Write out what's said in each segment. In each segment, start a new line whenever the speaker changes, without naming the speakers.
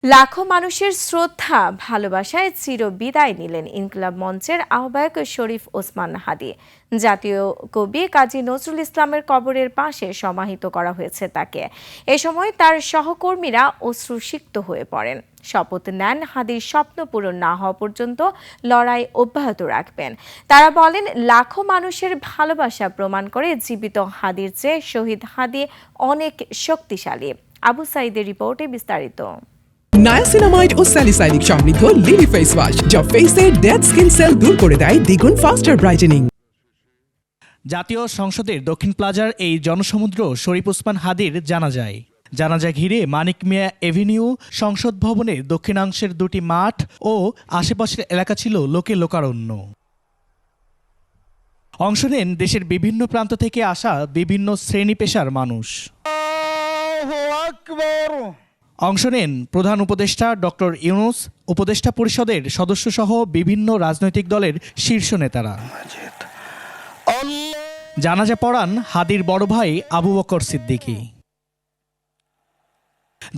লাখো মানুষের শ্রদ্ধা ভালোবাসায় চির বিদায় নিলেন ইনকিলাব মঞ্চের আহ্বায়ক শরীফ ওসমান হাদী। জাতীয় কবি কাজী নজরুল ইসলামের কবরের পাশে সমাহিত করা হয়েছে তাকে। এ সময় তার সহকর্মীরা অশ্রুসিক্ত হয়ে পড়েন। শপথ নেন হাদীর স্বপ্ন পূরণ না হওয়া পর্যন্ত লড়াই অব্যাহত রাখবেন। তারা বলেন, লাখো মানুষের ভালোবাসা প্রমাণ করে জীবিত হাদীর চেয়ে শহীদ হাদী অনেক শক্তিশালী। আবু সাইদের রিপোর্টে বিস্তারিত।
নায়াসিনামাইড ও স্যালিসাইলিক সমৃদ্ধ লিলি ফেস ওয়াশ যা ফেসের ডেড স্কিন সেল দূর করে দেয় দ্বিগুণ ফাস্টার ব্রাইটেনিং।
জাতীয় সংসদের দক্ষিণ প্লাজার এই জনসমুদ্র শরীফ ওসমান হাদীর জানাজা ঘিরে মানিক মিয়া এভিনিউ সংসদ ভবনের দক্ষিণাংশের দুটি মাঠ ও আশেপাশের এলাকা ছিল লোকে লোকারণ্য। অংশ নেন দেশের বিভিন্ন প্রান্ত থেকে আসা বিভিন্ন শ্রেণী পেশার মানুষ। অংশ নেন প্রধান উপদেষ্টা ডক্টর ইউনূস, উপদেষ্টা পরিষদের সদস্যসহ বিভিন্ন রাজনৈতিক দলের শীর্ষ নেতারা। জানাজা পড়ান হাদীর বড় ভাই আবু বকর সিদ্দিকী।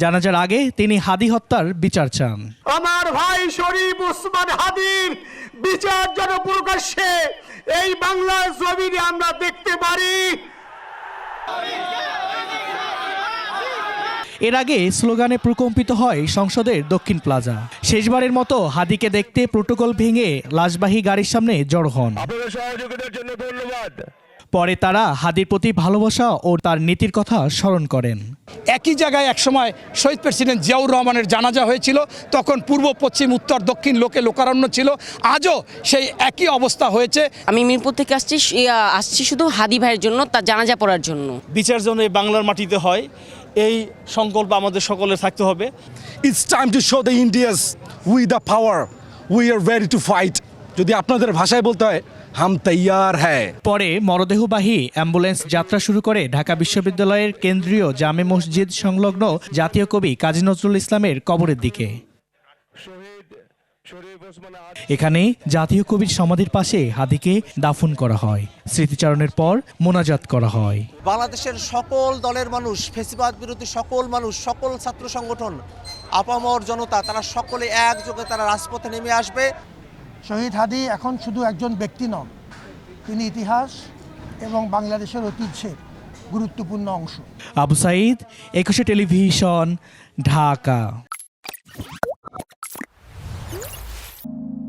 জানাজার আগে তিনি হাদী হত্যার বিচার চান।
আমার ভাই শরীফ ওসমান হাদীর বিচার যেন প্রকাশ্যে এই বাংলার জমিনে আমরা দেখতে পারি।
এর আগে স্লোগানে প্রকম্পিত হয় সংসদের দক্ষিণ প্লাজা। শেষবারের মতো হাদীকে দেখতে প্রোটোকল ভেঙে লাশবাহী গাড়ির সামনে জড়ো হন।
সহযোগিতার জন্য ধন্যবাদ।
পরে তারা হাদীর প্রতি ভালোবাসা ও তার নীতির কথা স্মরণ করেন।
একই জায়গায় একসময় শহীদ প্রেসিডেন্ট জিয়াউর রহমানের জানাজা হয়েছিল, তখন পূর্ব পশ্চিম উত্তর দক্ষিণ লোকে লোকারণ্য ছিল। আজও সেই একই অবস্থা হয়েছে।
আমি মিরপুর থেকে আসছি শুধু হাদী ভাইয়ের জন্য, তার জানাজা পড়ার জন্য।
বিচার যেন এই বাংলার মাটিতে হয়, এই সংকল্প আমাদের সকলের থাকতে হবে।
It's time to show the Indians we the power, we are ready to fight. যদি আপনাদের ভাষায় বলতে হয়, হাম তৈয়ার হ্যায়।
পরে মরদেহবাহী অ্যাম্বুলেন্স যাত্রা শুরু করে ঢাকা বিশ্ববিদ্যালয়ের কেন্দ্রীয় জামে মসজিদ সংলগ্ন জাতীয় কবি কাজী নজরুল ইসলামের কবরের দিকে। এখানে জাতীয় কবির সমাধির পাশে হাদীকে দাফন করা হয়। স্মৃতিচারণের পর মোনাজাত করা হয়।
বাংলাদেশের সকল দলের মানুষ, ফ্যাসিবাদ বিরোধী সকল মানুষ, সকল ছাত্র সংগঠন, আপামর জনতা, তারা সকলে একযোগে তারা রাজপথে নেমে আসবে।
শহীদ হাদী এখন শুধু একজন ব্যক্তি নন, তিনি ইতিহাস এবং বাংলাদেশের ঐতিহ্যের গুরুত্বপূর্ণ অংশ।
আবু সাইদ, 21 টেলিভিশন, ঢাকা।